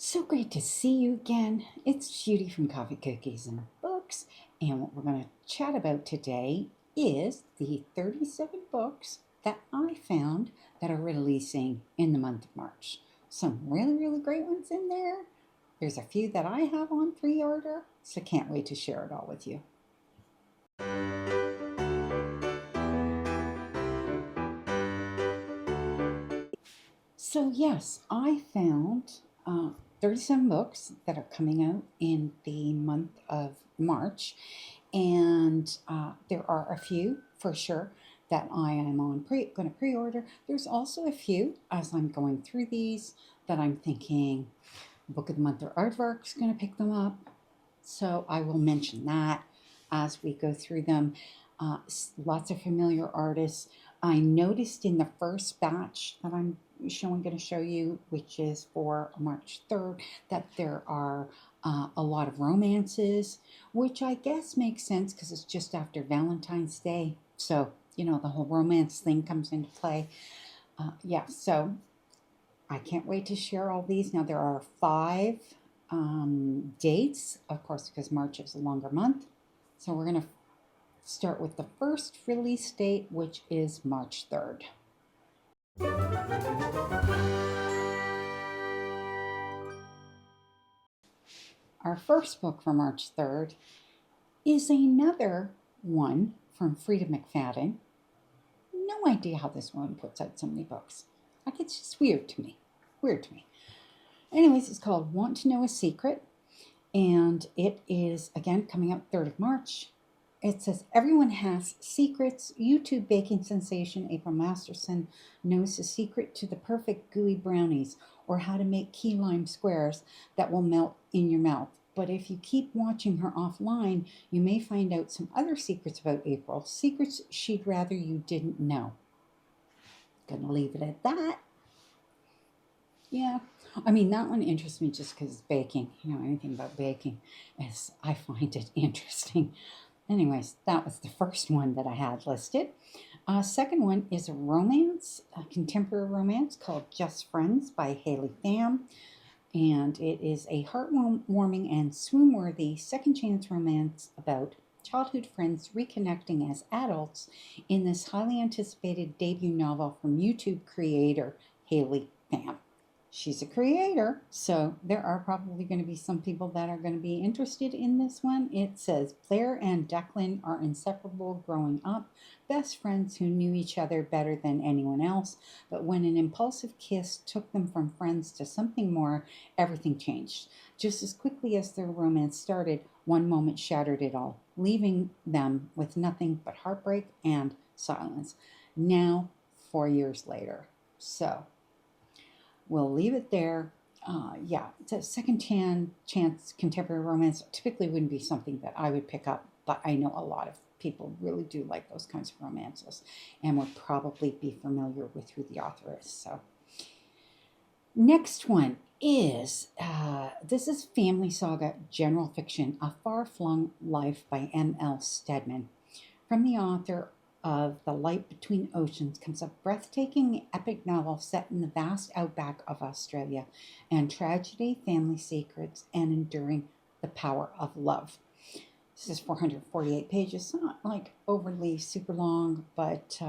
So great to see you again. It's Judy from Coffee Cookies and Books, and what we're going to chat about today is the 37 books that I found that are releasing in the month of March. Some really, really great ones in there. There's a few that I have on pre-order, so can't wait to share it all with you. So yes, I found 37 books that are coming out in the month of March, and there are a few for sure that I am going to pre-order. There's also a few as I'm going through these that I'm thinking Book of the Month or Aardvark's going to pick them up. So I will mention that as we go through them. Lots of familiar artists. I noticed in the first batch that I'm going to show you, which is for March 3rd, that there are a lot of romances, which I guess makes sense because it's just after Valentine's Day. So, you know, the whole romance thing comes into play. So I can't wait to share all these. Now, there are 5 dates, of course, because March is a longer month. So we're going to start with the first release date, which is March 3rd. Our first book for March 3rd is another one from Freida McFadden. No idea how this woman puts out so many books. Like, it's just weird to me. Anyways, it's called Want to Know a Secret, and it is, again, coming out 3rd of March. It says, everyone has secrets. YouTube baking sensation April Masterson knows the secret to the perfect gooey brownies or how to make key lime squares that will melt in your mouth. But if you keep watching her offline, you may find out some other secrets about April, secrets she'd rather you didn't know. Gonna leave it at that. Yeah, I mean, that one interests me just because it's baking. You know, anything about baking, is I find it interesting. Anyways, that was the first one that I had listed. Second one is a romance, a contemporary romance called Just Friends by Pham. And it is a heartwarming and swoon-worthy second chance romance about childhood friends reconnecting as adults in this highly anticipated debut novel from YouTube creator Pham. She's a creator, so there are probably going to be some people that are going to be interested in this one. It says, Blair and Declan are inseparable growing up, best friends who knew each other better than anyone else, but when an impulsive kiss took them from friends to something more, everything changed. Just as quickly as their romance started, one moment shattered it all, leaving them with nothing but heartbreak and silence. Now, 4 years later. So we'll leave it there. It's a second chance contemporary romance. Typically wouldn't be something that I would pick up, but I know a lot of people really do like those kinds of romances and would probably be familiar with who the author is. So next one is, this is family saga general fiction, A Far-Flung Life by M.L. Stedman. From the author of The Light Between Oceans comes a breathtaking epic novel set in the vast outback of Australia, and tragedy, family secrets, and enduring the power of love. This is 448 pages, not like overly super long, but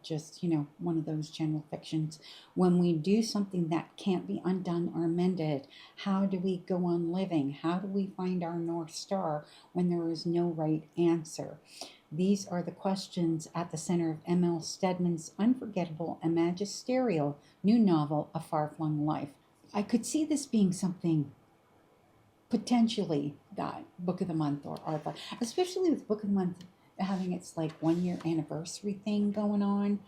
just, you know, one of those general fictions. When we do something that can't be undone or amended, how do we go on living? How do we find our North Star when there is no right answer? These are the questions at the center of M.L. Stedman's unforgettable and magisterial new novel, A Far-Flung Life. I could see this being something potentially that Book of the Month or Aardvark, especially with Book of the Month having its like 1 year anniversary thing going on,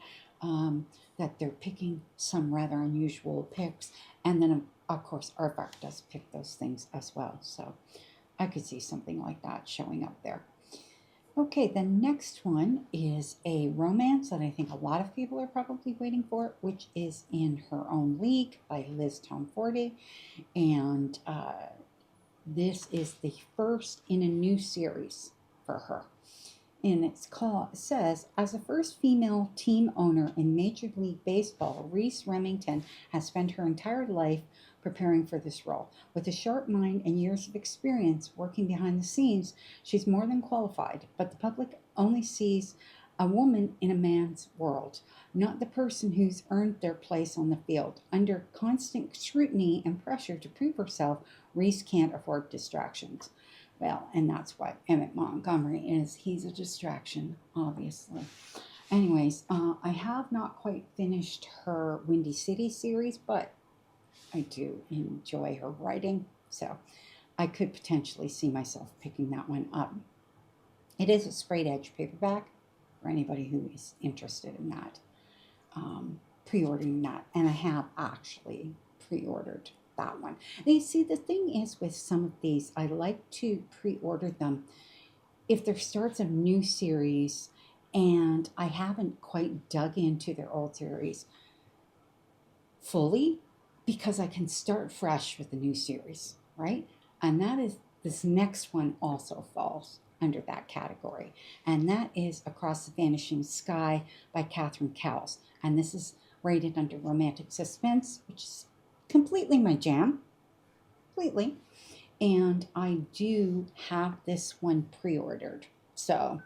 that they're picking some rather unusual picks. And then, of course, Aardvark does pick those things as well. So I could see something like that showing up there. Okay, the next one is a romance that I think a lot of people are probably waiting for, which is In Her Own League by Liz Tomforde. And this is the first in a new series for her. And it says, as the first female team owner in Major League Baseball, Reese Remington has spent her entire life preparing for this role. With a sharp mind and years of experience working behind the scenes, she's more than qualified, but the public only sees a woman in a man's world, not the person who's earned their place on the field. Under constant scrutiny and pressure to prove herself, Reese can't afford distractions. Well, and that's what Emmett Montgomery is. He's a distraction, obviously. Anyways, I have not quite finished her Windy City series, but I do enjoy her writing, so I could potentially see myself picking that one up. It is a straight edge paperback for anybody who is interested in that, pre-ordering that, and I have actually pre-ordered that one. And you see, the thing is with some of these, I like to pre-order them if there starts a new series and I haven't quite dug into their old series fully, because I can start fresh with the new series, right? And that is, this next one also falls under that category, and that is Across the Vanishing Sky by Cowles. And this is rated under romantic suspense, which is completely my jam, completely. And I do have this one pre-ordered, so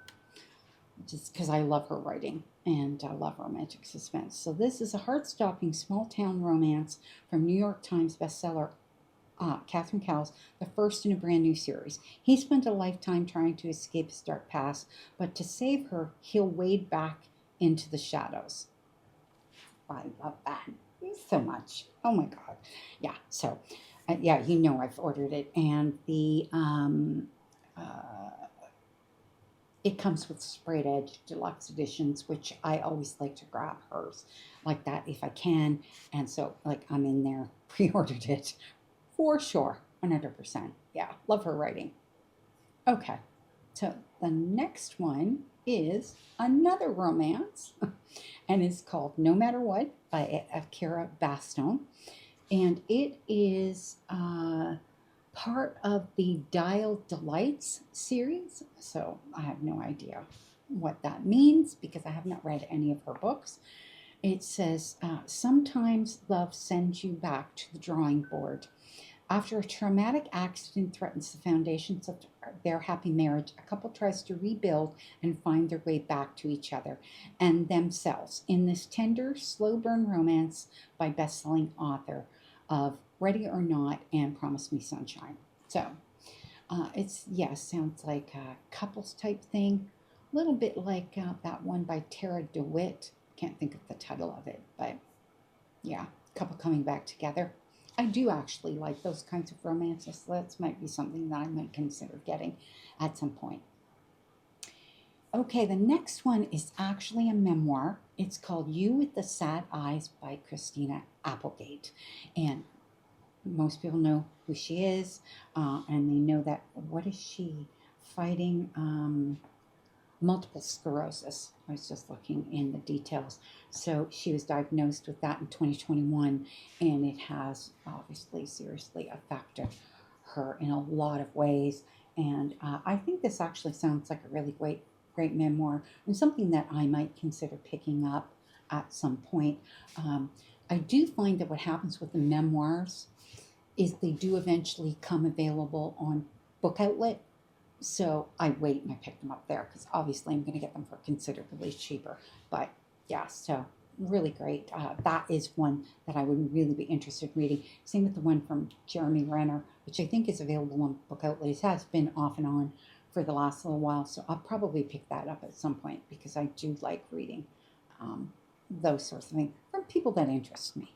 just because I love her writing and I love romantic suspense. So this is a heart-stopping small-town romance from New York Times bestseller Cowles, the first in a brand new series. He spent a lifetime trying to escape his dark past, but to save her, he'll wade back into the shadows. I love that so much. Oh my God. Yeah, so, yeah, you know I've ordered it, and the it comes with sprayed edge deluxe editions, which I always like to grab hers like that if I can, and so, like, I'm in there, pre-ordered it. For sure, 100%. Yeah, love her writing. Okay, so the next one is another romance, and it's called No Matter What by Cara Bastone. And it is part of the Dial Delights series. So I have no idea what that means because I have not read any of her books. It says, sometimes love sends you back to the drawing board. After a traumatic accident threatens the foundations of their happy marriage, a couple tries to rebuild and find their way back to each other and themselves in this tender, slow burn romance by best-selling author of Ready or Not and Promise Me Sunshine. So it's, yes, sounds like a couples type thing, a little bit like that one by Tara DeWitt. Can't think of the title of it, but yeah, couple coming back together. I do actually like those kinds of romances. So that might be something that I might consider getting at some point. Okay, the next one is actually a memoir. It's called You with the Sad Eyes by Christina Applegate. And most people know who she is, and they know that, what is she fighting? Multiple sclerosis. I was just looking in the details. So she was diagnosed with that in 2021, and it has obviously seriously affected her in a lot of ways. And I think this actually sounds like a really great memoir, and something that I might consider picking up at some point. I do find that what happens with the memoirs is they do eventually come available on Book Outlet. So I wait and I pick them up there because obviously I'm going to get them for considerably cheaper. But yeah, so really great. That is one that I would really be interested in reading. Same with the one from Jeremy Renner, which I think is available on Book Outlet. It has been off and on for the last little while, so I'll probably pick that up at some point because I do like reading those sorts of things from people that interest me.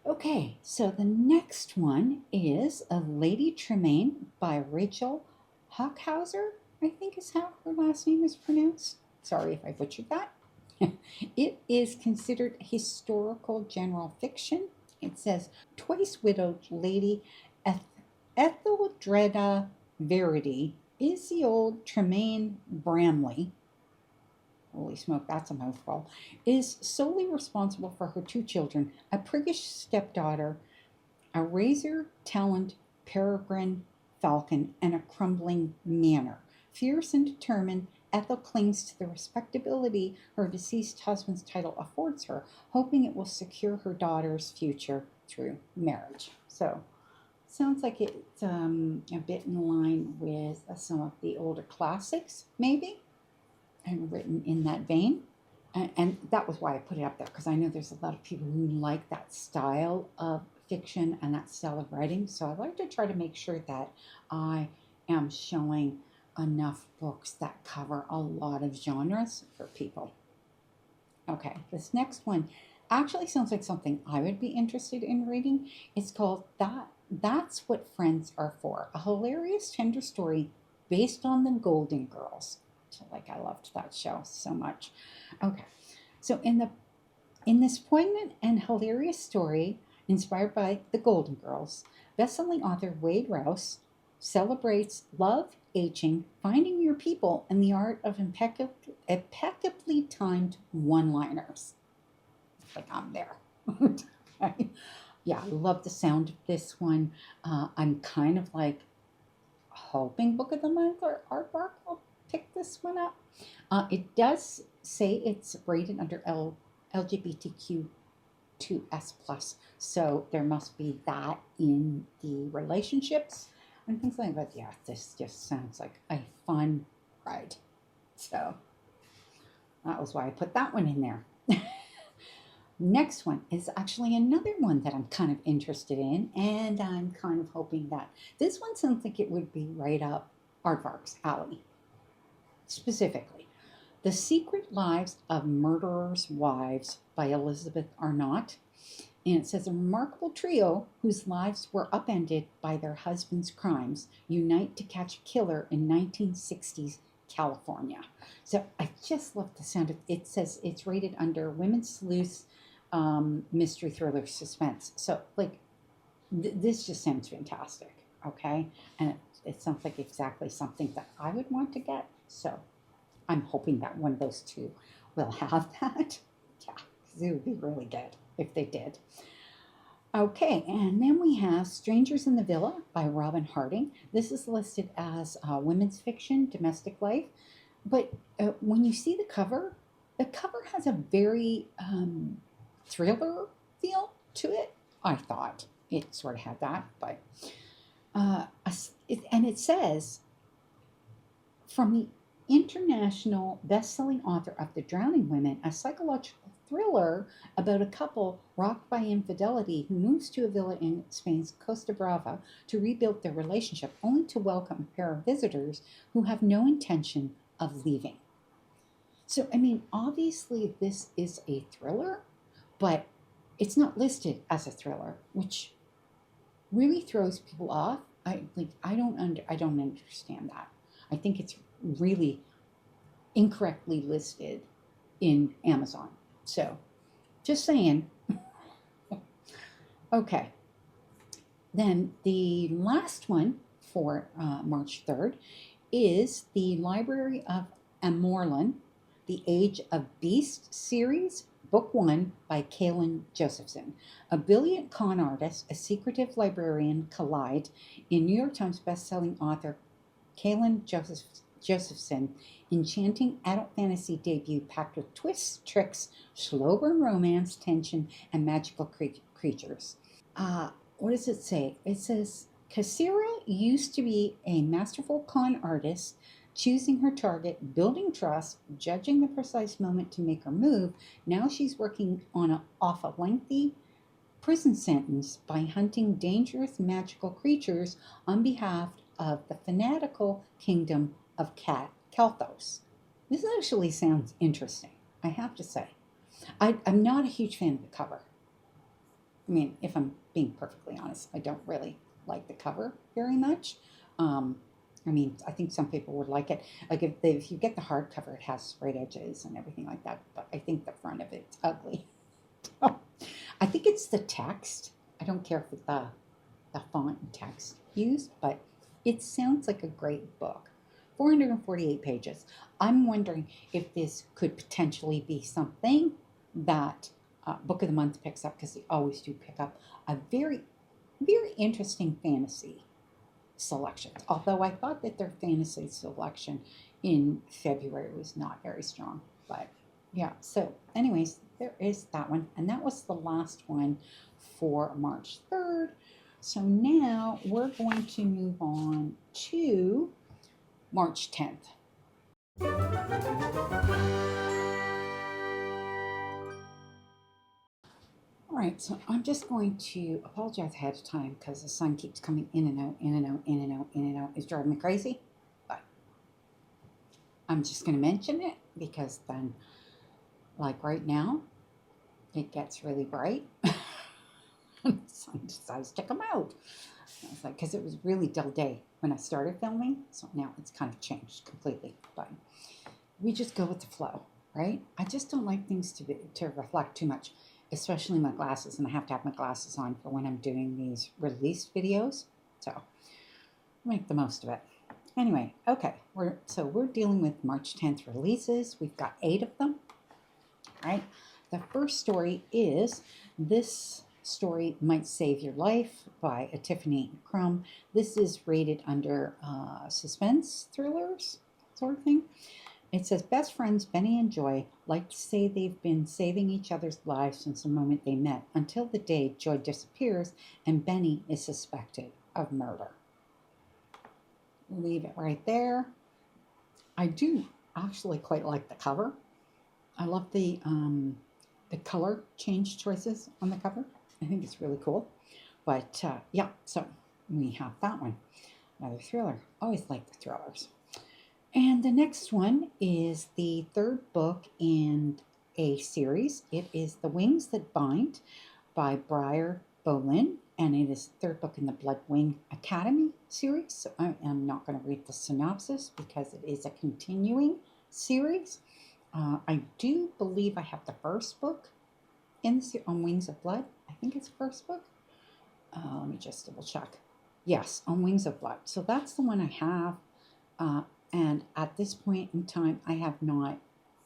Okay, so the next one is A Lady Tremaine by Rachel Hochhauser, I think is how her last name is pronounced. Sorry if I butchered that. It is considered historical general fiction. It says, twice widowed Lady Etheldreda Verity is the old Tremaine Bramley, holy smoke, that's a mouthful, is solely responsible for her two children, a priggish stepdaughter, a razor-taloned peregrine falcon, and a crumbling manor. Fierce and determined, Ethel clings to the respectability her deceased husband's title affords her, hoping it will secure her daughter's future through marriage. So sounds like it's a bit in line with some of the older classics, maybe, and written in that vein. And that was why I put it up there, because I know there's a lot of people who like that style of fiction and that style of writing. So I like to try to make sure that I am showing enough books that cover a lot of genres for people. Okay, this next one actually sounds like something I would be interested in reading. It's called That's What Friends Are For, a hilarious, tender story based on the Golden Girls. Like, I loved that show so much. Okay, so in this poignant and hilarious story inspired by the Golden Girls, bestselling author Wade Rouse celebrates love, aging, finding your people, and the art of impeccably timed one-liners. Like, I'm there. Okay. Yeah, I love the sound of this one. I'm kind of like hoping Book of the Month or Aardvark will pick this one up. It does say it's rated under LGBTQ2S+, so there must be that in the relationships and things like that. Yeah, this just sounds like a fun ride. So that was why I put that one in there. Next one is actually another one that I'm kind of interested in, and I'm kind of hoping that this one sounds like it would be right up Aardvark's alley. Specifically, The Secret Lives of Murderers' Wives by Elizabeth Arnott. And it says a remarkable trio whose lives were upended by their husbands' crimes unite to catch a killer in 1960s California. So I just love the sound of it. It says it's rated under Women's Sleuths, mystery thriller suspense. So like this just sounds fantastic. Okay, and it sounds like exactly something that I would want to get. So I'm hoping that one of those two will have that. Yeah, it would be really good if they did. Okay, and then we have Strangers in the Villa by Robyn Harding. This is listed as women's fiction, domestic life. But when you see the cover has a very thriller feel to it. I thought it sort of had that, but and it says, from the international best-selling author of The Drowning Women, a psychological thriller about a couple rocked by infidelity who moves to a villa in Spain's Costa Brava to rebuild their relationship, only to welcome a pair of visitors who have no intention of leaving. So, I mean, obviously this is a thriller, but it's not listed as a thriller, which really throws people off. I don't understand that. I think it's really incorrectly listed in Amazon. So, just saying. Okay. Then the last one for March 3rd is the Library of Amorlin, The Age of Beast series, Book 1 by Kalyn Josephson. A brilliant con artist, a secretive librarian collide in New York Times bestselling author Kalyn Josephson enchanting adult fantasy debut packed with twists, tricks, slow burn romance, tension, and magical creatures. What does it say? It says, Cara used to be a masterful con artist, choosing her target, building trust, judging the precise moment to make her move. Now she's working off a lengthy prison sentence by hunting dangerous magical creatures on behalf of the fanatical kingdom of Kalthos. This actually sounds interesting, I have to say. I'm not a huge fan of the cover. I mean, if I'm being perfectly honest, I don't really like the cover very much. I mean, I think some people would like it. Like if you get the hardcover, it has straight edges and everything like that. But I think the front of it's ugly. I think it's the text. I don't care if it's the font and text used, but it sounds like a great book. 448 pages. I'm wondering if this could potentially be something that Book of the Month picks up, because they always do pick up a very, very interesting fantasy selection. Although I thought that their fantasy selection in February was not very strong. But yeah, so anyways, there is that one. And that was the last one for March 3rd. So now we're going to move on to March 10th. All right, so I'm just going to apologize ahead of time because the sun keeps coming in and out, in and out, in and out, in and out. It's driving me crazy, but I'm just going to mention it because then, like right now, it gets really bright. And the sun decides to come out. I was like, because it was really dull day when I started filming, so now it's kind of changed completely. But we just go with the flow, right? I just don't like things to reflect too much, especially my glasses, and I have to have my glasses on for when I'm doing these release videos. So make the most of it. Anyway, okay, we're dealing with March 10th releases. We've got 8 of them. All right. The first story is This Story Might Save Your Life by Tiffany and Crum. This is rated under suspense thrillers sort of thing. It says, best friends Benny and Joy like to say they've been saving each other's lives since the moment they met, until the day Joy disappears and Benny is suspected of murder. Leave it right there. I do actually quite like the cover. I love the color change choices on the cover. I think it's really cool. But yeah, so we have that one. Another thriller. Always like the thrillers. And the next one is the 3rd book in a series. It is The Wings That Bind by Briar, Boleyn, and it is the 3rd book in the Bloodwing Academy series. So I am not going to read the synopsis because it is a continuing series. I do believe I have the 1st book in the on Wings of Blood. I think it's the 1st book. Let me just double check. Yes, on Wings of Blood. So that's the one I have. And at this point in time, I have not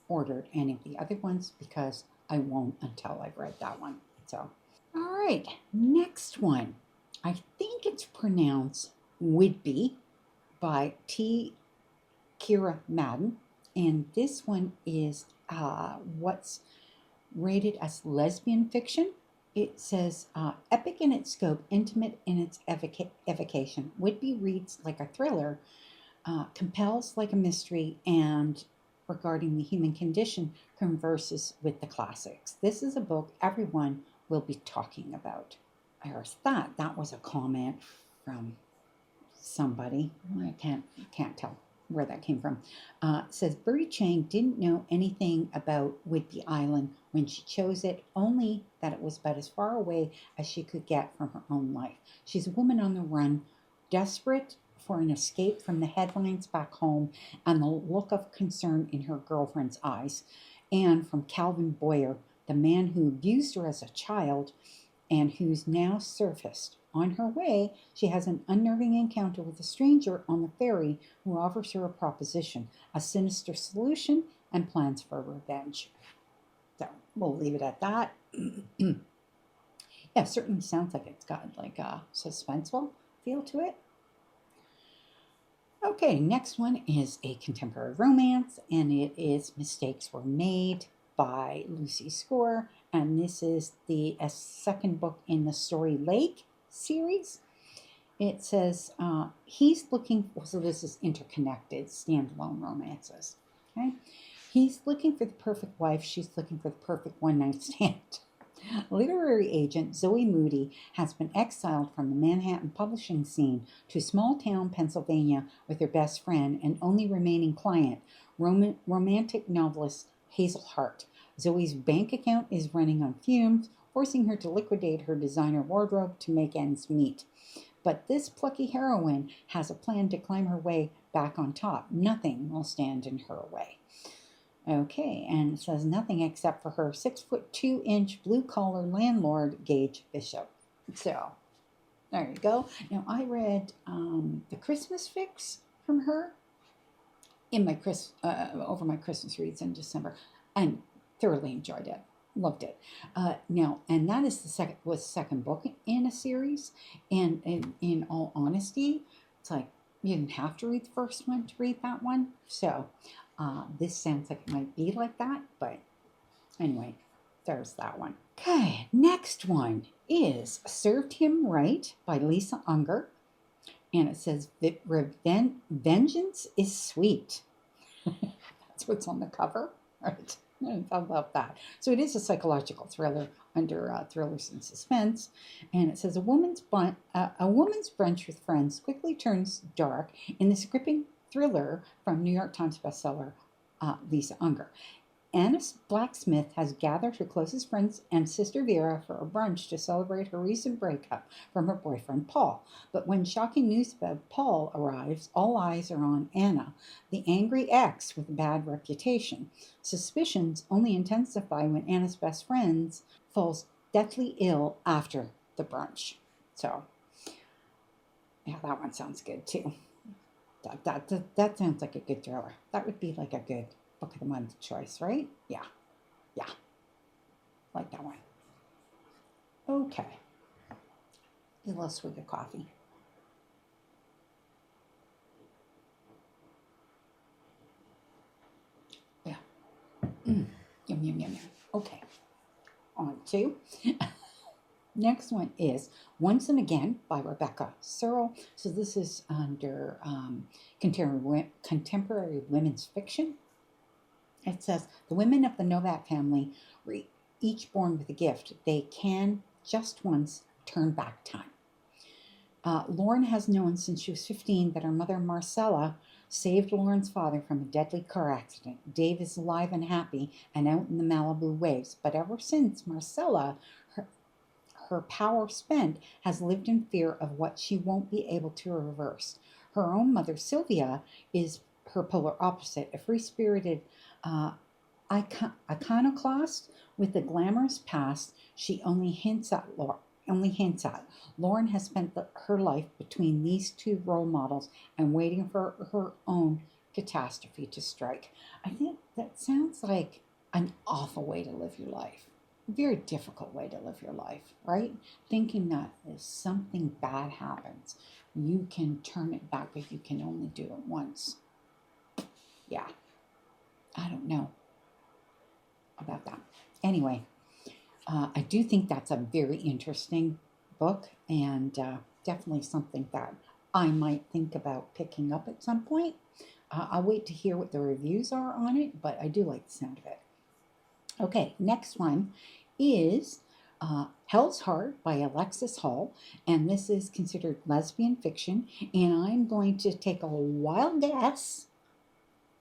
ordered any of the other ones because I won't until I've read that one. So, all right, next one. I think it's pronounced Whidbey by Cara Madden. And this one is what's rated as lesbian fiction. It says, epic in its scope, intimate in its evocation. Whidbey reads like a thriller, compels like a mystery, and regarding the human condition, converses with the classics. This is a book everyone will be talking about. There's that. That was a comment from somebody. I can't tell where that came from. Says Bertie Chang didn't know anything about Whidbey Island when she chose it, only that it was about as far away as she could get from her own life. She's a woman on the run, desperate for an escape from the headlines back home and the look of concern in her girlfriend's eyes, and from Calvin Boyer, the man who abused her as a child and who's now surfaced. On her way, she has an unnerving encounter with a stranger on the ferry who offers her a proposition, a sinister solution, and plans for revenge. So we'll leave it at that. Yeah, it certainly sounds like it's got like a suspenseful feel to it. Okay, next one is a contemporary romance, and it is Mistakes Were Made by Lucy Score, and this is the 2nd book in the Story Lake series. It says he's looking for, so this is interconnected standalone romances. Okay, he's looking for the perfect wife, she's looking for the perfect one-night stand. Literary agent Zoe Moody has been exiled from the Manhattan publishing scene to small-town Pennsylvania with her best friend and only remaining client, romantic novelist Hazel Hart. Zoe's bank account is running on fumes, forcing her to liquidate her designer wardrobe to make ends meet. But this plucky heroine has a plan to climb her way back on top. Nothing will stand in her way. Okay, and it says nothing except for her 6'2" blue-collar landlord, Gage Bishop. So, there you go. Now, I read the Christmas fix from her in my over my Christmas reads in December, and thoroughly enjoyed it. Loved it. Now, and that is the second book in a series. And in all honesty, it's like you didn't have to read the first one to read that one. So, this sounds like it might be like that, but anyway, there's that one. Okay, next one is Served Him Right by Lisa Unger. And it says, Vengeance is sweet. That's what's on the cover. Right? I love that. So it is a psychological thriller under thrillers and suspense. And it says, a woman's brunch with friends quickly turns dark in this gripping thriller from New York Times bestseller Lisa Unger. Anna Blacksmith has gathered her closest friends and sister Vera for a brunch to celebrate her recent breakup from her boyfriend Paul. But when shocking news about Paul arrives, all eyes are on Anna, the angry ex with a bad reputation. Suspicions only intensify when Anna's best friend falls deathly ill after the brunch. So, yeah, that one sounds good too. That sounds like a good thriller. That would be like a good Book of the Month choice, right? Yeah. Like that one. Okay. A little swig of coffee. Yeah. Yum, yum, yum, yum. Okay. On to. Next one is Once and Again by Rebecca Serle. So this is under contemporary women's fiction. It says, the women of the Novak family were each born with a gift. They can just once turn back time. Lauren has known since she was 15 that her mother, Marcella, saved Lauren's father from a deadly car accident. Dave is alive and happy and out in the Malibu waves. But ever since Marcella, her power spent, has lived in fear of what she won't be able to reverse. Her own mother, Sylvia, is her polar opposite, a free-spirited iconoclast with a glamorous past she only hints at. Lauren has spent her life between these two role models and waiting for her own catastrophe to strike. I think that sounds like an awful way to live your life. A very difficult way to live your life, right? Thinking that if something bad happens, you can turn it back, but you can only do it once. Yeah. I don't know about that. Anyway, I do think that's a very interesting book and definitely something that I might think about picking up at some point. I'll wait to hear what the reviews are on it, but I do like the sound of it. Okay, next one is Hell's Heart by Alexis Hall, and this is considered lesbian fiction, and I'm going to take a wild guess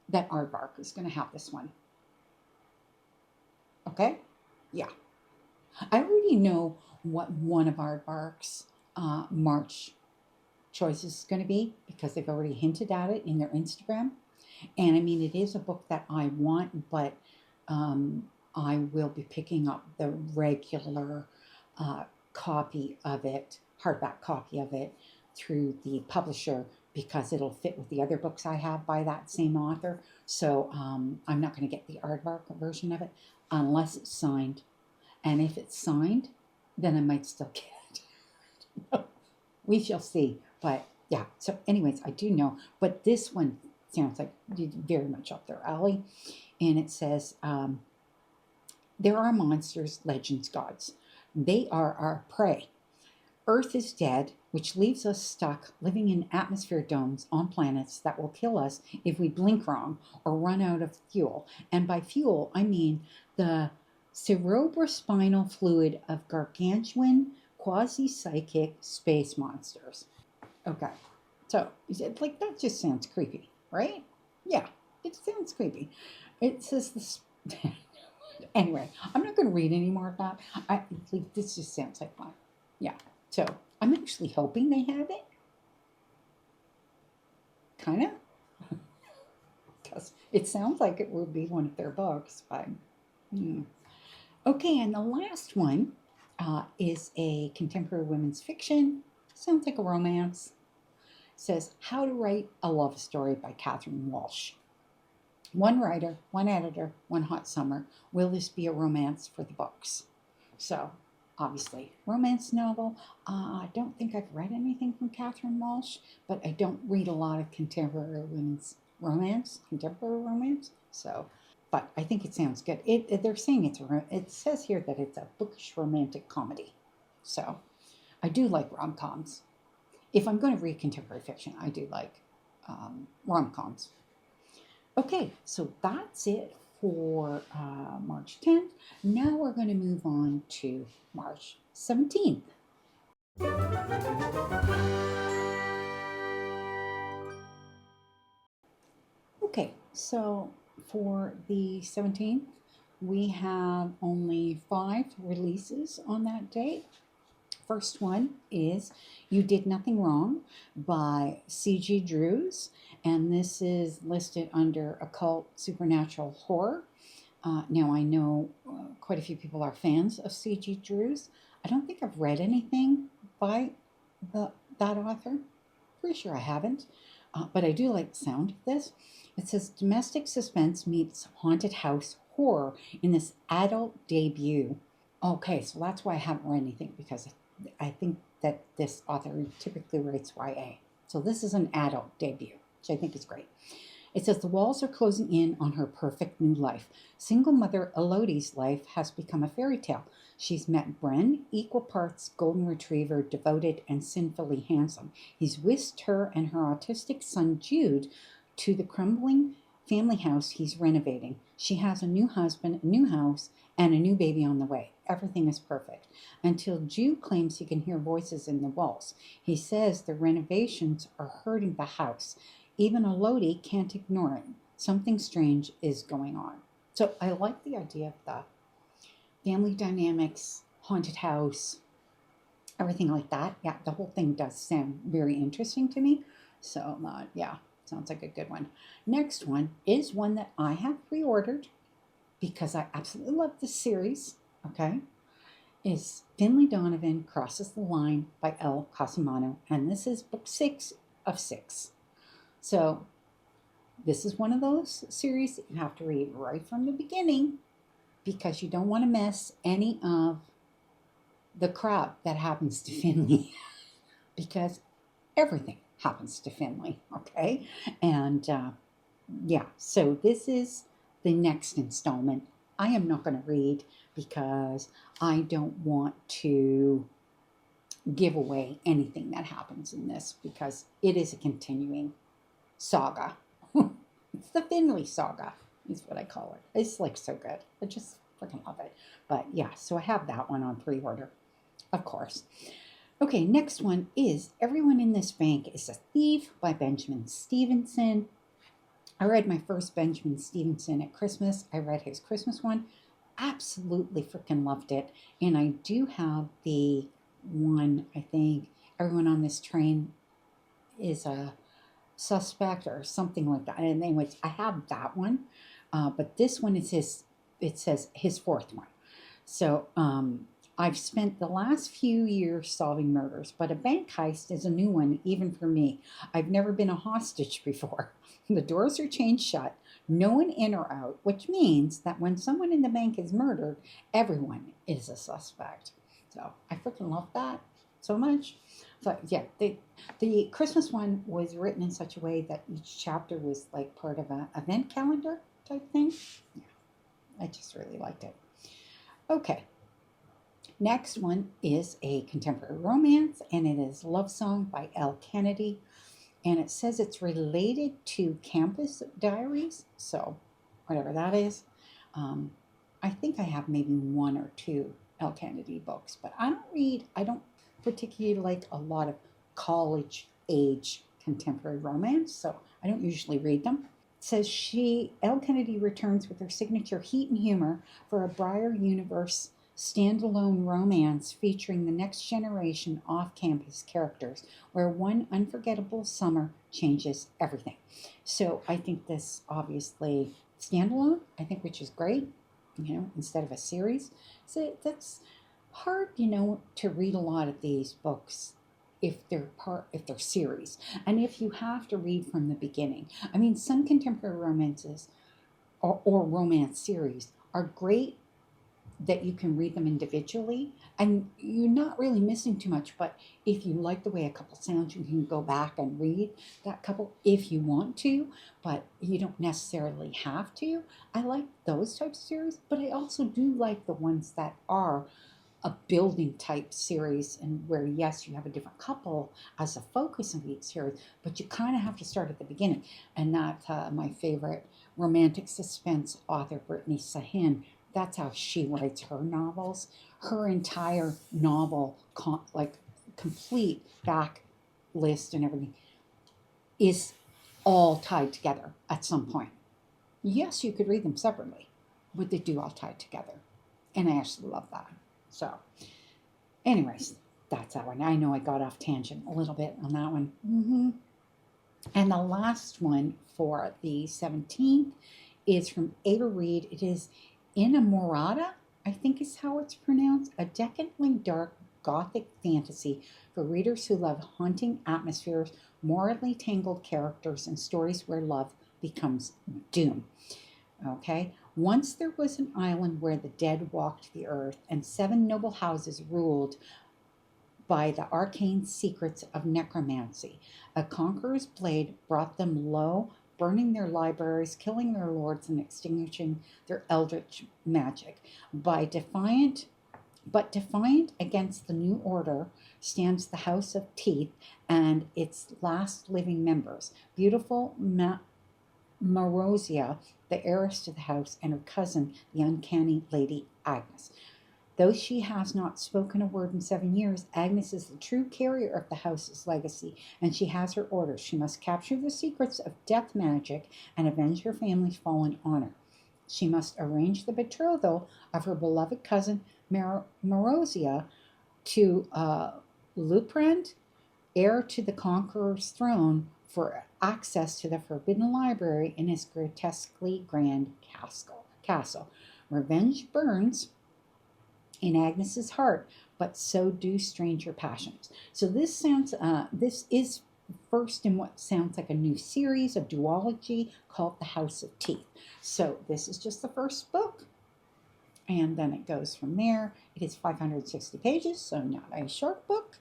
that Aardvark is going to have this one. Okay? Yeah. I already know what one of Aardvark's March choices is going to be because they've already hinted at it in their Instagram. And I mean, it is a book that I want, but I will be picking up the regular copy of it, hardback copy of it, through the publisher because it'll fit with the other books I have by that same author. So I'm not going to get the aardvark version of it unless it's signed. And if it's signed, then I might still get it. We shall see. But yeah, so anyways, I do know. But this one sounds like very much up their alley. And it says, there are monsters, legends, gods. They are our prey. Earth is dead, which leaves us stuck living in atmosphere domes on planets that will kill us if we blink wrong or run out of fuel. And by fuel, I mean the cerebrospinal fluid of gargantuan, quasi-psychic space monsters. Okay, so like that just sounds creepy, right? Yeah, it sounds creepy. It says this. Anyway, I'm not going to read any more of that. This just sounds like fun. Yeah. So I'm actually hoping they have it. Kind of. Because it sounds like it would be one of their books. But, Okay, and the last one is a contemporary women's fiction. Sounds like a romance. It says How to Write a Love Story by Catherine Walsh. One writer, one editor, one hot summer. Will this be a romance for the books? So, obviously, romance novel. I don't think I've read anything from Catherine Walsh, but I don't read a lot of contemporary women's contemporary romance. So, but I think it sounds good. They're saying it says here that it's a bookish romantic comedy. So I do like rom-coms. If I'm going to read contemporary fiction, I do like rom-coms. Okay, so that's it for March 10th. Now we're going to move on to March 17th. Okay, so for the 17th, we have only 5 releases on that date. First one is You Did Nothing Wrong by C.G. Drews, and this is listed under occult supernatural horror. Now, I know quite a few people are fans of C.G. Drews. I don't think I've read anything by that author. Pretty sure I haven't, but I do like the sound of this. It says domestic suspense meets haunted house horror in this adult debut. Okay, so that's why I haven't read anything, because I think that this author typically writes YA. So this is an adult debut, which I think is great. It says the walls are closing in on her perfect new life. Single mother Elodie's life has become a fairy tale. She's met Bren, equal parts golden retriever, devoted and sinfully handsome. He's whisked her and her autistic son Jude to the crumbling family house he's renovating. She has a new husband, a new house, and a new baby on the way. Everything is perfect. Until Jude claims he can hear voices in the walls. He says the renovations are hurting the house. Even Elodie can't ignore it. Something strange is going on. So I like the idea of the family dynamics, haunted house, everything like that. Yeah, the whole thing does sound very interesting to me. So yeah, sounds like a good one. Next one is one that I have pre-ordered because I absolutely love this series. Okay, is Finlay Donovan Crosses the Line by L. Cosimano, and this is book 6 of 6. So this is one of those series that you have to read right from the beginning because you don't want to miss any of the crap that happens to Finlay because everything happens to Finlay, okay? And yeah, so this is the next installment. I am not going to read because I don't want to give away anything that happens in this because it is a continuing saga. It's the Finlay saga is what I call it. It's like so good. I just freaking love it. But yeah, so I have that one on pre-order, of course. Okay, next one is Everyone in This Bank is a Thief by Benjamin Stevenson. I read my first Benjamin Stevenson at Christmas. I read his Christmas one. Absolutely freaking loved it. And I do have the one, I think, Everyone on This Train is a suspect or something like that. And anyways, I have that one. But this one is it says his 4th one. So I've spent the last few years solving murders, but a bank heist is a new one, even for me. I've never been a hostage before. The doors are chained shut, no one in or out, which means that when someone in the bank is murdered, everyone is a suspect. So I freaking love that so much. So yeah, the Christmas one was written in such a way that each chapter was like part of an event calendar type thing. Yeah, I just really liked it. Okay. Next one is a contemporary romance, and it is Love Song by L. Kennedy. And it says it's related to Campus Diaries, so whatever that is. I think I have maybe 1 or 2 L. Kennedy books, but I don't particularly like a lot of college age contemporary romance, so I don't usually read them. It says L. Kennedy returns with her signature heat and humor for a Briar universe standalone romance featuring the next generation off-campus characters where one unforgettable summer changes everything. So I think this obviously standalone, I think, which is great, instead of a series. So that's hard, to read a lot of these books if they're series, and if you have to read from the beginning. I mean, some contemporary romances or romance series are great that you can read them individually and you're not really missing too much. But if you like the way a couple sounds, you can go back and read that couple if you want to, but you don't necessarily have to. I like those types of series, but I also do like the ones that are a building type series, and where yes, you have a different couple as a focus of each series, but you kind of have to start at the beginning. And that my favorite romantic suspense author, Brittany Sahin, that's how she writes her novels. Her entire novel, like complete back list and everything, is all tied together at some point. Yes, you could read them separately, but they do all tie together. And I actually love that. So, anyways, that's that one. I know I got off tangent a little bit on that one. And the last one for the 17th is from Ada Reed. It is Inamorata, I think is how it's pronounced, a decadently dark gothic fantasy for readers who love haunting atmospheres, morally tangled characters, and stories where love becomes doom. Okay? Once there was an island where the dead walked the earth, and 7 noble houses ruled by the arcane secrets of necromancy. A conqueror's blade brought them low, burning their libraries, killing their lords, and extinguishing their eldritch magic. Defiant against the new order stands the House of Teeth and its last living members, beautiful Marozia, the heiress to the house, and her cousin, the uncanny Lady Agnes. Though she has not spoken a word in 7 years, Agnes is the true carrier of the house's legacy, and she has her orders. She must capture the secrets of death magic and avenge her family's fallen honor. She must arrange the betrothal of her beloved cousin Marozia to Luprand, heir to the Conqueror's throne, for access to the Forbidden Library in his grotesquely grand castle. Revenge burns in Agnes's heart, but so do stranger passions. So this is first in what sounds like a new series, a duology called The House of Teeth. So this is just the first book, and then it goes from there. It is 560 pages, so not a short book.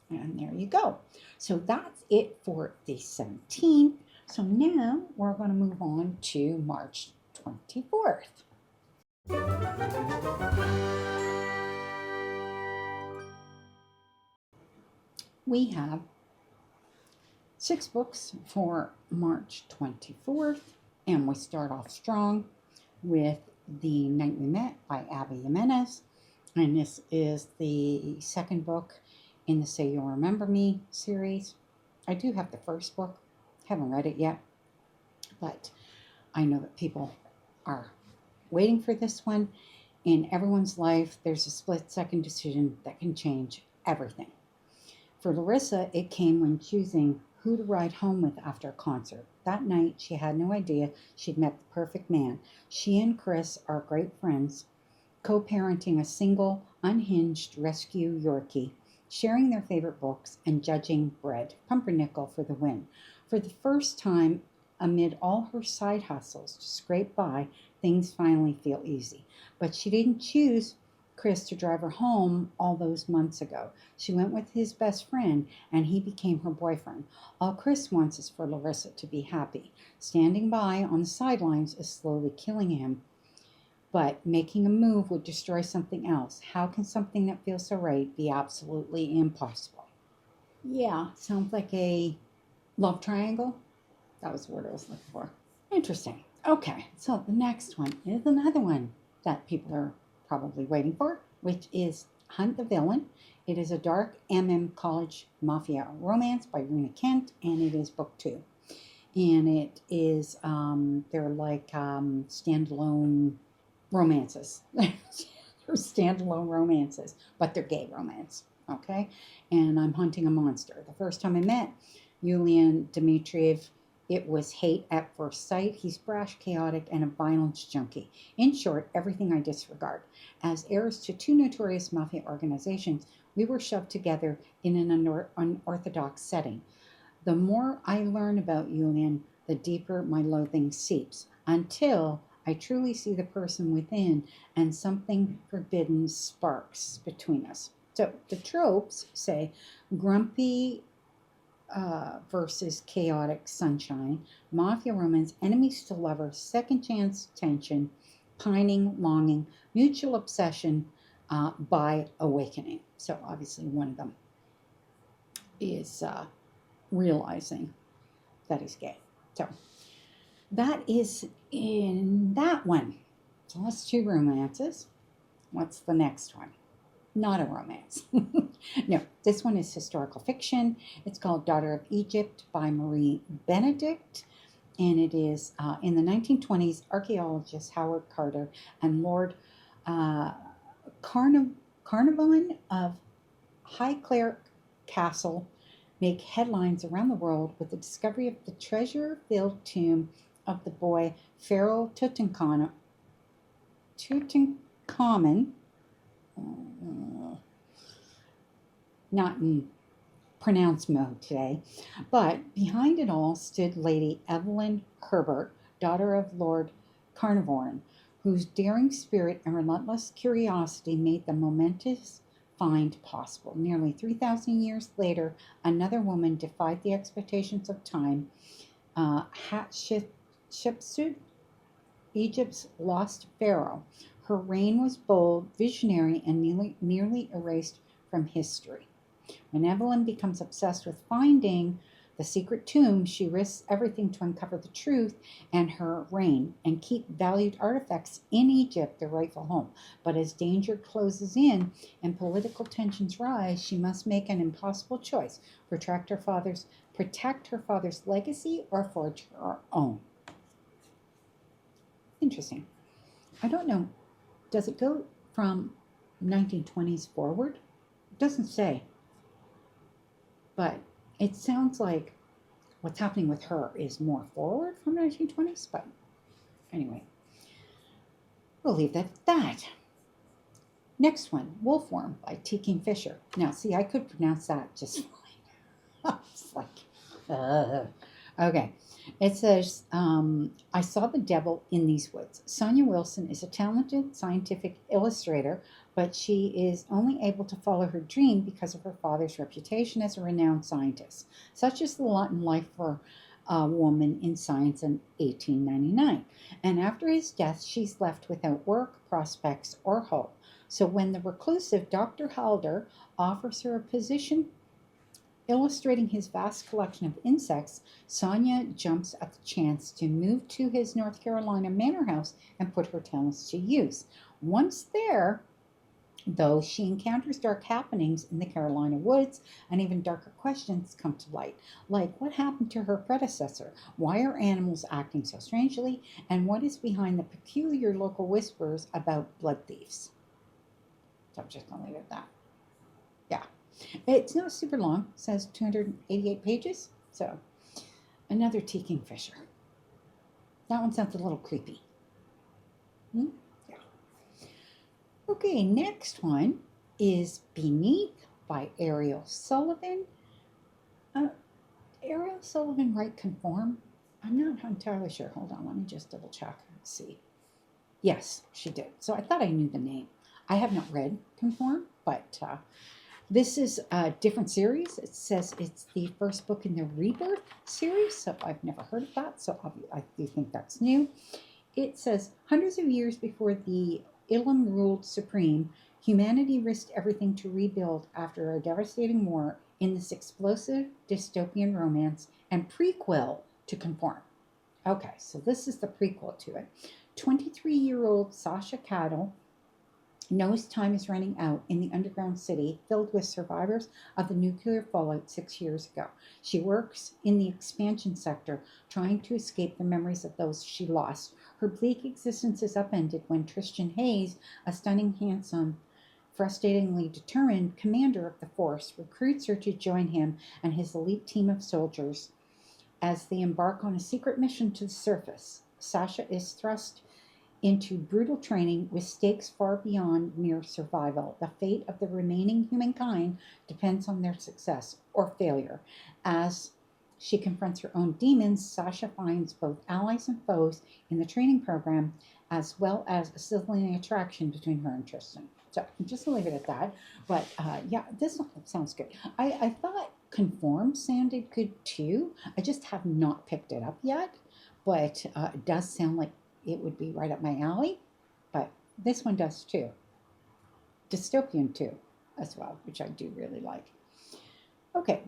And there you go. So that's it for the 17th. So now we're going to move on to March 24th. We have 6 books for March 24th, and we start off strong with The Night We Met by Abby Jimenez. And this is the second book in the Say You'll Remember Me series. I do have the first book, haven't read it yet, but I know that people are waiting for this one. In everyone's life, there's a split-second decision that can change everything. For Larissa, it came when choosing who to ride home with after a concert. That night, she had no idea she'd met the perfect man. She and Chris are great friends, co-parenting a single, unhinged rescue Yorkie, sharing their favorite books, and judging bread, pumpernickel for the win. For the first time, amid all her side hustles to scrape by, things finally feel easy. But she didn't choose Chris to drive her home all those months ago. She went with his best friend, and he became her boyfriend. All Chris wants is for Larissa to be happy. Standing by on the sidelines is slowly killing him. But making a move would destroy something else. How can something that feels so right be absolutely impossible? Yeah, sounds like a love triangle. That was the word I was looking for. Interesting. Okay, so the next one is another one that people are probably waiting for, which is Hunt the Villain. It is a dark college mafia romance by Rena Kent, and it is book 2. And it is, they're like standalone romances. They're standalone romances, but they're gay romance, okay? And I'm hunting a monster. The first time I met Yulian Dmitriev, it was hate at first sight. He's brash, chaotic, and a violence junkie. In short, everything I disregard. As heirs to 2 notorious mafia organizations, we were shoved together in an unorthodox setting. The more I learn about Yulian, the deeper my loathing seeps, until I truly see the person within, and something forbidden sparks between us. So the tropes say grumpy versus chaotic sunshine, mafia romance, enemies to lovers, second chance tension, pining, longing, mutual obsession by awakening. So obviously one of them is realizing that he's gay. So that is in that one. So that's two romances. What's the next one? Not a romance. No, this one is historical fiction. It's called Daughter of Egypt by Marie Benedict. And it is in the 1920s, archaeologist Howard Carter and Lord Carnarvon of Highclere Castle make headlines around the world with the discovery of the treasure-filled tomb of the boy Pharaoh Tutankhamun, not in pronounce mode today, but behind it all stood Lady Evelyn Herbert, daughter of Lord Carnarvon, whose daring spirit and relentless curiosity made the momentous find possible. Nearly 3,000 years later, another woman defied the expectations of time. Hatshepsut, Egypt's lost pharaoh. Her reign was bold, visionary, and nearly erased from history. When Evelyn becomes obsessed with finding the secret tomb, she risks everything to uncover the truth and her reign and keep valued artifacts in Egypt their rightful home. But as danger closes in and political tensions rise, she must make an impossible choice: protect her father's legacy or forge her own. Interesting. I don't know. Does it go from 1920s forward? It doesn't say. But it sounds like what's happening with her is more forward from 1920s. But anyway, we'll leave that at that. Next one, Wolfworm by T. Kingfisher. Now, see, I could pronounce that just fine. It's like, okay. It says, I saw the devil in these woods. Sonia Wilson is a talented scientific illustrator, but she is only able to follow her dream because of her father's reputation as a renowned scientist. Such is the lot in life for a woman in science in 1899. And after his death, she's left without work, prospects, or hope. So when the reclusive Dr. Halder offers her a position illustrating his vast collection of insects, Sonia jumps at the chance to move to his North Carolina manor house and put her talents to use. Once there, though, she encounters dark happenings in the Carolina woods, and even darker questions come to light, like what happened to her predecessor, why are animals acting so strangely, and what is behind the peculiar local whispers about blood thieves. So I'm just going to leave it at that. Yeah. It's not super long. It says 288 pages. So, another T. Kingfisher. That one sounds a little creepy. Yeah. Okay, next one is Beneath by Ariel Sullivan. Ariel Sullivan write Conform? I'm not entirely sure. Hold on, let me just double check and see. Yes, she did. So I thought I knew the name. I have not read Conform, but this is a different series. It says it's the first book in the Rebirth series, so I've never heard of that, so I do think that's new. It says, hundreds of years before the Ilum ruled supreme, humanity risked everything to rebuild after a devastating war in this explosive dystopian romance and prequel to Conform. Okay, so this is the prequel to it. 23-year-old Sasha Cattle knows time is running out in the underground city filled with survivors of the nuclear fallout 6 years ago. She works in the expansion sector, trying to escape the memories of those she lost. Her bleak existence is upended when Tristan Hayes, a stunning, handsome, frustratingly determined commander of the force, recruits her to join him and his elite team of soldiers as they embark on a secret mission to the surface. Sasha is thrust into brutal training with stakes far beyond mere survival. The fate of the remaining humankind depends on their success or failure. As she confronts her own demons, Sasha finds both allies and foes in the training program as well as a sizzling attraction between her and Tristan. So I'm just gonna leave it at that. But yeah, this one sounds good. I thought Conform sounded good too. I just have not picked it up yet, but it does sound like it would be right up my alley. But this one does too. Dystopian too, as well, which I do really like. Okay,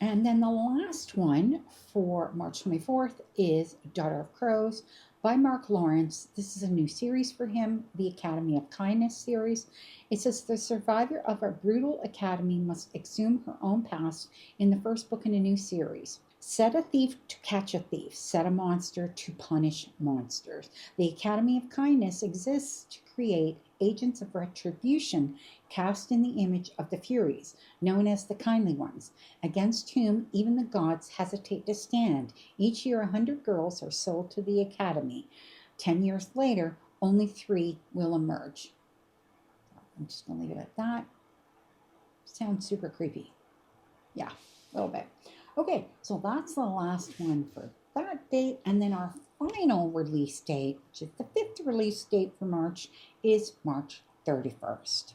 and then the last one for March 24th is Daughter of Crows by Mark Lawrence. This is a new series for him, the Academy of Kindness series. It says the survivor of a brutal academy must exhume her own past in the first book in a new series. Set a thief to catch a thief, set a monster to punish monsters. The Academy of Kindness exists to create agents of retribution cast in the image of the Furies, known as the Kindly Ones, against whom even the gods hesitate to stand. Each year, 100 girls are sold to the Academy. 10 years later, only 3 will emerge. I'm just going to leave it at that. Sounds super creepy. Yeah, a little bit. Okay, so that's the last one for that date. And then our final release date, which is the 5th release date for March, is March 31st.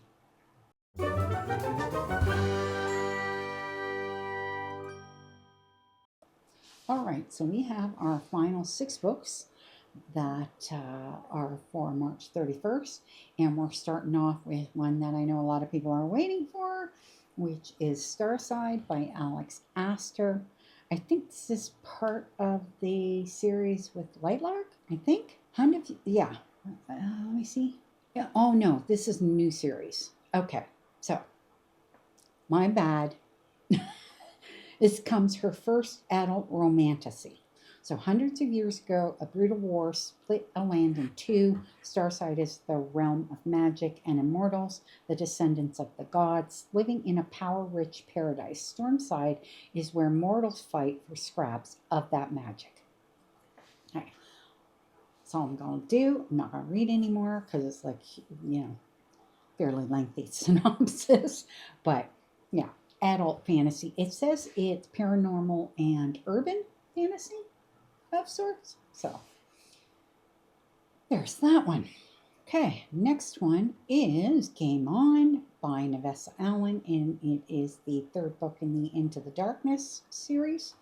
All right, so we have our final 6 books that are for March 31st. And we're starting off with one that I know a lot of people are waiting for, which is Starside by Alex Astor. I think this is part of the series with Lightlark, I think. Yeah. Let me see. Yeah. Oh, no, this is a new series. Okay, so my bad. This comes her first adult romantasy. So hundreds of years ago, a brutal war split a land in two. Starside is the realm of magic and immortals, the descendants of the gods, living in a power-rich paradise. Stormside is where mortals fight for scraps of that magic. Okay. That's all I'm going to do. I'm not going to read anymore because it's like, fairly lengthy synopsis. But, yeah, adult fantasy. It says it's paranormal and urban fantasy of sorts. So there's that one. Okay, next one is Game On by Nevessa Allen, and it is the 3rd book in the Into the Darkness series.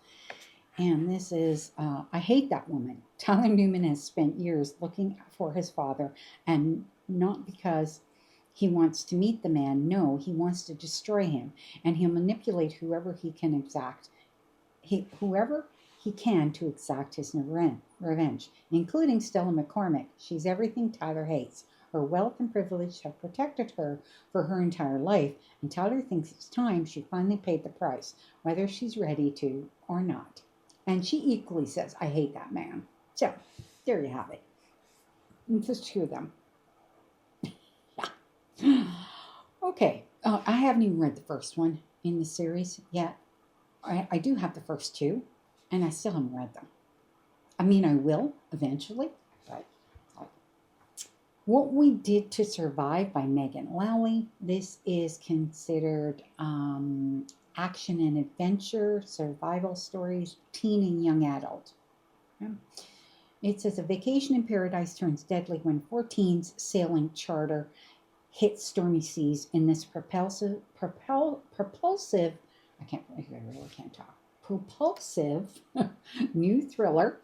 And this is I Hate That Woman. Tyler Newman has spent years looking for his father, and not because he wants to meet the man. No, he wants to destroy him, and he'll manipulate whoever he can to exact his revenge, including Stella McCormick. She's everything Tyler hates. Her wealth and privilege have protected her for her entire life, and Tyler thinks it's time she finally paid the price, whether she's ready to or not. And she equally says, I hate that man. So, there you have it. It's just 2 of them. Okay, I haven't even read the first one in the series yet. I do have the first 2, and I still haven't read them. I mean, I will eventually, but What We Did to Survive by Megan Lowley. This is considered action and adventure, survival stories, teen and young adult. Okay. It says a vacation in paradise turns deadly when 4 teens sailing charter hits stormy seas in this propulsive, new thriller.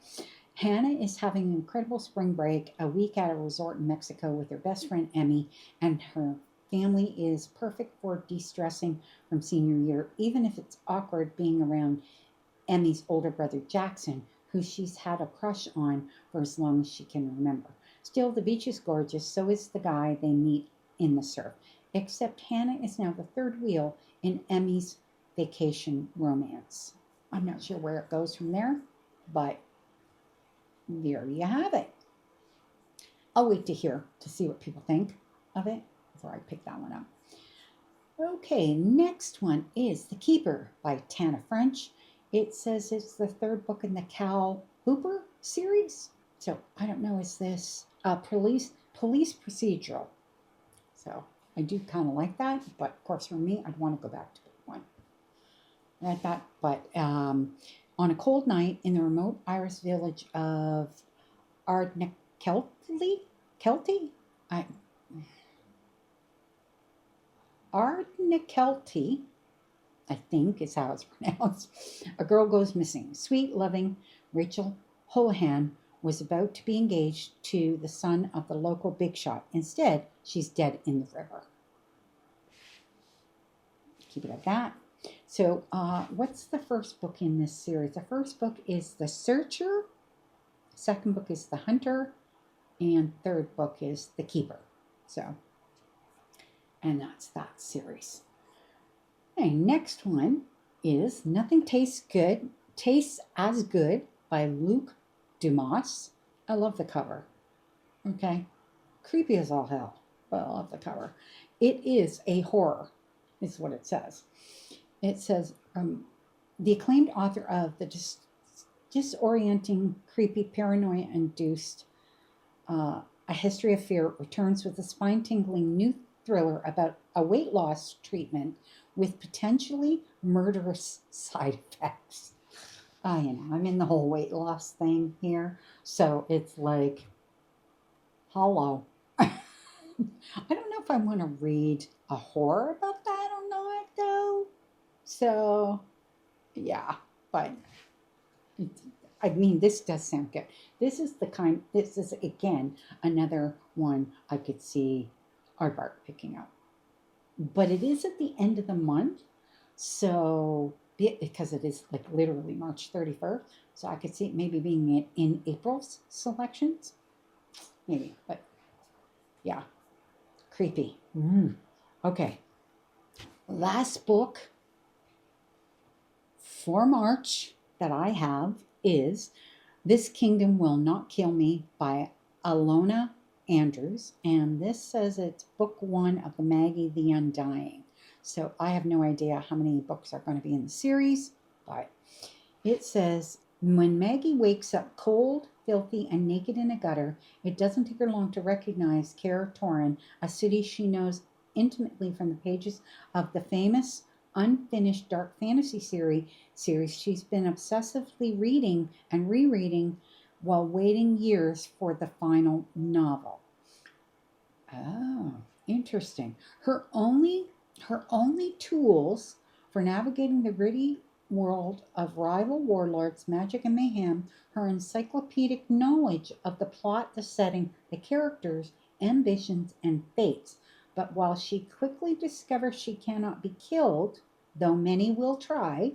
Hannah is having an incredible spring break, a week at a resort in Mexico with her best friend Emmy, and her family is perfect for de-stressing from senior year, even if it's awkward being around Emmy's older brother Jackson, who she's had a crush on for as long as she can remember. Still, the beach is gorgeous, so is the guy they meet in the surf. Except Hannah is now the 3rd wheel in Emmy's vacation romance. I'm not sure where it goes from there, but there you have it. I'll wait to see what people think of it before I pick that one up. Okay, next one is The Keeper by Tana French. It says it's the 3rd book in the Cal Hooper series. So I don't know, is this a police procedural? So I do kind of like that, but of course for me, I'd want to go back to book 1. Read that, but on a cold night in the remote Irish village of Arnott, Kelty? I Ardnakelty, I think is how it's pronounced. A girl goes missing. Sweet, loving Rachel Houlihan was about to be engaged to the son of the local big shot. Instead, she's dead in the river. Keep it at that. So, what's the first book in this series? The first book is The Searcher. Second book is The Hunter. And third book is The Keeper. So, and that's that series. Okay, next one is Nothing Tastes as Good by Luke Dumas. I love the cover. Okay. Creepy as all hell, but I love the cover. It is a horror, is what it says. It says, the acclaimed author of the disorienting, creepy, paranoia-induced A History of Fear returns with a spine-tingling new thriller about a weight loss treatment with potentially murderous side effects. I'm in the whole weight loss thing here. So it's like, hello. I don't know if I want to read a horror about that or not, though. So, yeah. But, this does sound good. This is, again, another one I could see Aardvark picking up. But it is at the end of the month. So, because it is like literally March 31st. So I could see it maybe being in April's selections. Maybe, but yeah. Creepy. Okay. Last book for March that I have is This Kingdom Will Not Kill Me by Alona Andrews. And this says it's book 1 of the Maggie the Undying. So I have no idea how many books are going to be in the series, but it says, when Maggie wakes up cold, filthy, and naked in a gutter, it doesn't take her long to recognize Caer Torin, a city she knows intimately from the pages of the famous, unfinished dark fantasy series she's been obsessively reading and rereading while waiting years for the final novel. Oh, interesting. Her only tools for navigating the gritty world of rival warlords, magic, and mayhem, her encyclopedic knowledge of the plot, the setting, the characters, ambitions, and fates. But while she quickly discovers she cannot be killed, though many will try,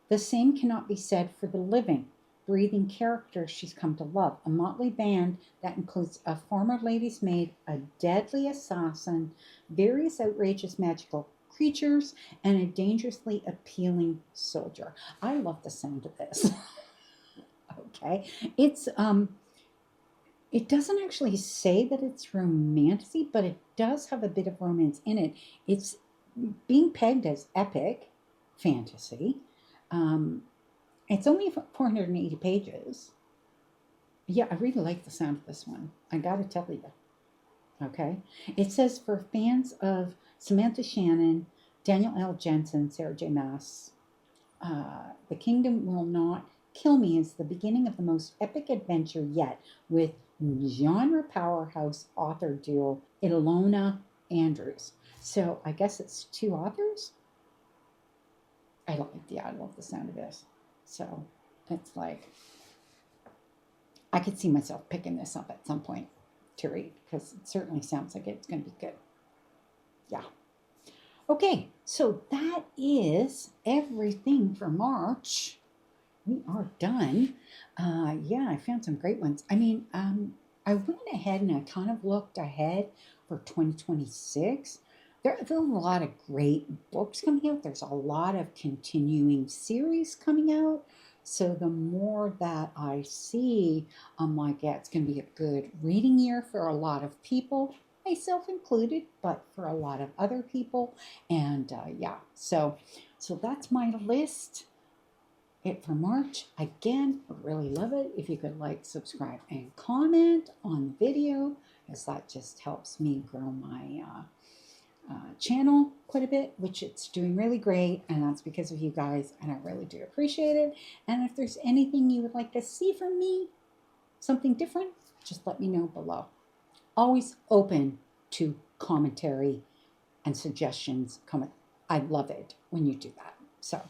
the same cannot be said for the living, breathing characters she's come to love. A motley band that includes a former lady's maid, a deadly assassin, various outrageous magical creatures, and a dangerously appealing soldier. I love the sound of this. Okay. It's it doesn't actually say that it's romantic, but it does have a bit of romance in it. It's being pegged as epic fantasy. It's only 480 pages. Yeah, I really like the sound of this one. I gotta tell you. Okay. It says for fans of Samantha Shannon, Daniel L. Jensen, Sarah J. Maas, The Kingdom Will Not Kill Me is the beginning of the most epic adventure yet with genre powerhouse author duo Ilona Andrews. So I guess it's 2 authors. I love the sound of this. So it's like, I could see myself picking this up at some point to read because it certainly sounds like it's going to be good. Yeah. Okay, so that is everything for March. We are done. Yeah, I found some great ones. I went ahead and I kind of looked ahead for 2026. There are a lot of great books coming out. There's a lot of continuing series coming out. So the more that I see, I'm like, yeah, it's going to be a good reading year for a lot of people, myself included, but for a lot of other people. And yeah, so that's my list. It for March. Again, would really love it if you could like, subscribe, and comment on the video, as that just helps me grow my channel quite a bit, which it's doing really great, and that's because of you guys, and I really do appreciate it. And if there's anything you would like to see from me, something different, just let me know below. Always open to commentary and suggestions. I love it when you do that. So,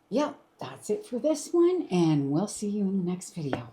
yeah, that's it for this one, and we'll see you in the next video.